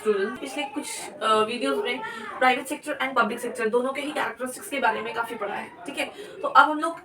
Student, पिछले कुछ videos में private sector and public sector दोनों के ही कैरेक्टरिस्टिक्स के बारे में काफी पढ़ा है, ठीक है। तो अब हम लोग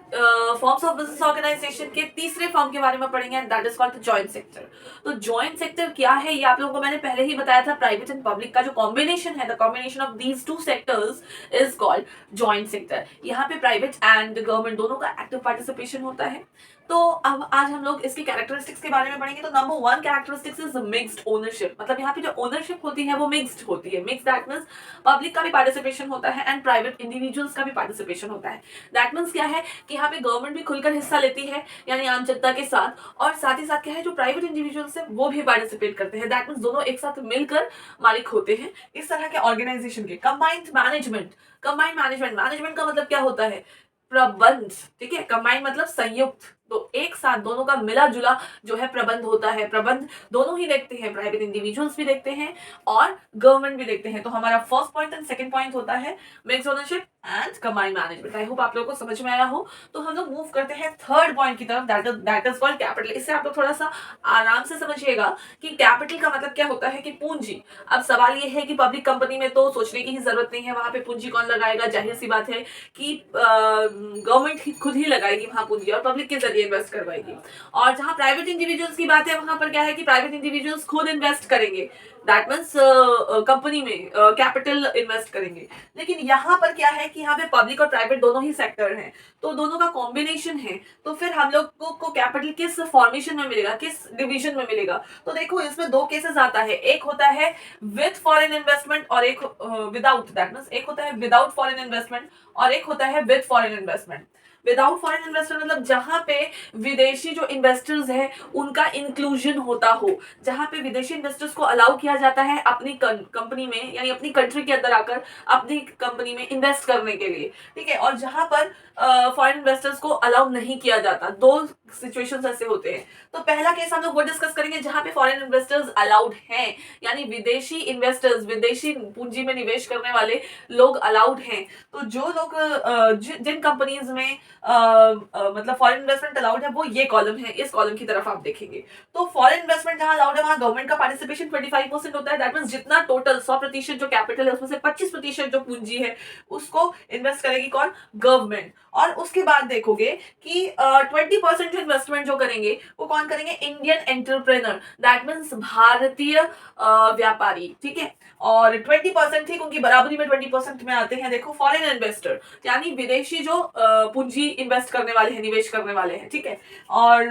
फॉर्म्स ऑफ बिजनेस ऑर्गेनाइजेशन के तीसरे फॉर्म के बारे में पढ़ेंगे and that is called the joint sector. तो जॉइंट सेक्टर क्या है ये आप लोगों को मैंने पहले ही बताया था। प्राइवेट एंड पब्लिक का जो कॉम्बिनेशन है, the combination of these two sectors is called joint sector. यहाँ पे प्राइवेट एंड गवर्नमेंट दोनों का एक्टिव पार्टिसिपेशन होता है। तो अब आज हम लोग इसकी कैरेक्टरिस्टिक्स के बारे में पढ़ेंगे। तो number one characteristics is mixed ownership. मतलब यहाँ पे जो ओनरशिप होती है वो मिक्स्ड होती है। मिक्स्ड दैट मींस पब्लिक का भी पार्टिसिपेशन होता है एंड प्राइवेट इंडिविजुअल्स का भी पार्टिसिपेशन होता है। दैट मींस क्या है कि यहाँ पे गवर्नमेंट भी खुलकर हिस्सा लेती है यानी आम जनता के साथ, और साथ ही साथ क्या है जो प्राइवेट इंडिविजुअल्स है वो भी पार्टिसिपेट करते हैं। दैट मींस दोनों एक साथ मिलकर मालिक होते हैं इस तरह के ऑर्गेनाइजेशन के। Combined management, combined management, management का मतलब क्या होता है? प्रबंध, ठीक है। कंबाइंड मतलब संयुक्त, तो एक साथ दोनों का मिला जुला जो है प्रबंध होता है। प्रबंध दोनों ही देखते हैं, प्राइवेट इंडिविजुअल्स भी देखते हैं और गवर्नमेंट भी देखते हैं। तो हमारा first point and second point होता है mixed ownership and combined management. I hope आप लोगों को समझ में आया हो। तो हम लोग मूव करते हैं थर्ड पॉइंट की तरफ, दैट इज कॉल्ड कैपिटल। इससे आप लोग थोड़ा सा आराम से समझिएगा कि कैपिटल का मतलब क्या होता है कि पूंजी। अब सवाल ये है कि पब्लिक कंपनी में तो सोचने की ही जरूरत नहीं है, वहां पे पूंजी कौन लगाएगा? जाहिर सी बात है कि गवर्नमेंट खुद ही लगाएगी वहां पूंजी और पब्लिक के जरिए इन्वेस्ट करवाएगी। और जहां प्राइवेट इंडिविजुअल्स की बात है वहां पर क्या है कि प्राइवेट इंडिविजुअल्स खुद इन्वेस्ट करेंगे। दैट मीन्स कंपनी में कैपिटल इन्वेस्ट करेंगे। लेकिन यहाँ पर क्या है कि यहाँ पे पब्लिक और प्राइवेट दोनों ही सेक्टर हैं, तो दोनों का कॉम्बिनेशन है। तो फिर हम लोग को कैपिटल किस फॉर्मेशन में मिलेगा, किस डिवीजन में मिलेगा? तो देखो इसमें दो केसेस आता है। एक होता है विथ फॉरेन इन्वेस्टमेंट और एक विदाउट। दैट मीन्स एक होता है विदाउट फॉरेन इन्वेस्टमेंट और एक होता है with foreign investment. Without foreign investment मतलब जहां पे विदेशी जो इन्वेस्टर्स है उनका इंक्लूजन होता हो, जहां पे विदेशी इन्वेस्टर्स को अलाउ किया जाता है अपनी कंपनी में यानी अपनी कंट्री के अंदर आकर अपनी कंपनी में इन्वेस्ट करने के लिए, ठीक है। और जहां पर फॉरेन इन्वेस्टर्स को अलाउ नहीं किया जाता। दो सिचुएशंस ऐसे होते हैं। तो पहला केस हम लोग वो डिस्कस करेंगे जहां पे फॉरेन इन्वेस्टर्स अलाउड हैं, यानी विदेशी इन्वेस्टर्स, विदेशी पूंजी में निवेश करने वाले लोग अलाउड हैं। तो जो लोग जिन कंपनीज में मतलब फॉरेन इन्वेस्टमेंट अलाउड है वो ये कॉलम है। इस कॉलम की तरफ आप देखेंगे तो फॉरेन इन्वेस्टमेंट जहां अलाउड है वहां गवर्नमेंट का पार्टिसिपेशन 25% होता है। दैट मींस जितना टोटल 100% जो कैपिटल है उसमें से 25% जो पूंजी है उसको इन्वेस्ट करेगी कौन? गवर्नमेंट। और उसके बाद देखोगे कि 20% जो इन्वेस्टमेंट जो करेंगे वो कौन करेंगे? इंडियन एंटरप्रेनर, दैट मीन्स भारतीय व्यापारी, ठीक है। और 20% ठीक उनकी बराबरी में 20% में आते हैं देखो फॉरेन इन्वेस्टर, यानी विदेशी जो पूंजी इन्वेस्ट करने वाले हैं, निवेश करने वाले हैं, ठीक है। और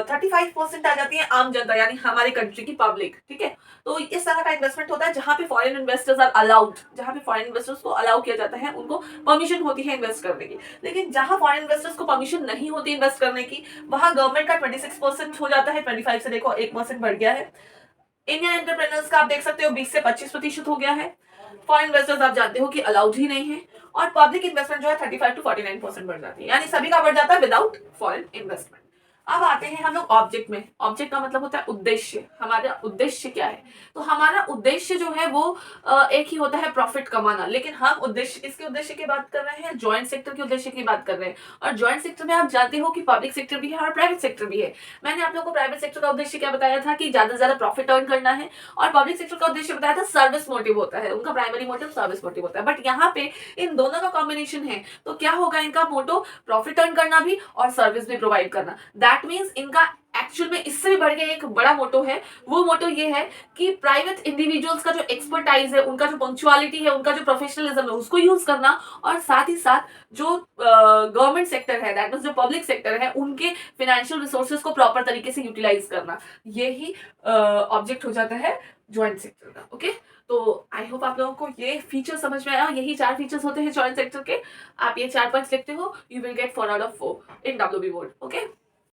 35% आ जाती है आम जनता यानी हमारे कंट्री की पब्लिक, ठीक है। तो इस तरह का इन्वेस्टमेंट होता है जहां पे फॉरेन इन्वेस्टर्स आर अलाउड, जहां पे फॉरेन इन्वेस्टर्स को अलाउ किया जाता है, उनको परमिशन होती है इन्वेस्ट करने की। लेकिन जहां फॉरेन इन्वेस्टर्स को परमिशन नहीं होती इन्वेस्ट करने की वहां गवर्नमेंट का 26% हो जाता है। 25 से देखो 1% बढ़ गया है। इंडियन एंटरप्रेन्योर्स का आप देख सकते हो 20 से 25% हो गया है। फॉरेन इन्वेस्टर्स आप जानते हो कि अलाउड ही नहीं है। और पब्लिक इन्वेस्टमेंट जो है 35 to 49% बढ़ जाती है, यानी सभी का बढ़ जाता है विदाउट फॉरेन इन्वेस्टमेंट। अब आते हैं हम लोग ऑब्जेक्ट में। ऑब्जेक्ट का मतलब होता है उद्देश्य। हमारा उद्देश्य क्या है? तो हमारा उद्देश्य जो है वो एक ही होता है प्रॉफिट कमाना। लेकिन हम उद्देश्य, इसके उद्देश्य की बात कर रहे हैं, जॉइंट सेक्टर के उद्देश्य की बात कर रहे हैं। और जॉइंट सेक्टर में आप जानते हो कि पब्लिक सेक्टर भी है और प्राइवेट सेक्टर भी है। मैंने आप लोगों को प्राइवेट सेक्टर का उद्देश्य क्या बताया था कि ज्यादा से ज्यादा प्रॉफिट अर्न करना है, और पब्लिक सेक्टर का उद्देश्य बताया था सर्विस मोटिव होता है, उनका प्राइमरी मोटिव सर्विस मोटिव होता है। बट यहाँ पे इन दोनों का कॉम्बिनेशन है, तो क्या होगा? इनका मोटो प्रॉफिट अर्न करना भी और सर्विस भी प्रोवाइड करना। दैट मीन्स इनका एक्चुअल में इससे भी बढ़ के एक बड़ा मोटो है। वो मोटो ये है कि प्राइवेट इंडिविजुअल्स का जो एक्सपर्टाइज है, उनका जो पंक्चुअलिटी है, उनका जो प्रोफेशनलिज्म है उसको यूज करना, और साथ ही साथ जो गवर्नमेंट सेक्टर है, दैट मींस जो पब्लिक सेक्टर है, उनके फाइनेंशियल रिसोर्सेज को प्रॉपर तरीके से यूटिलाइज करना। यही ऑब्जेक्ट हो जाता है जॉइंट सेक्टर का। ओके, तो आई होप आप लोगों को ये फीचर समझ में आया। यही 4 फीचर्स होते हैं जॉइंट सेक्टर के। आप ये 4 पॉइंट्स लिखते हो, you will get 4 out of 4 in WB board. Okay.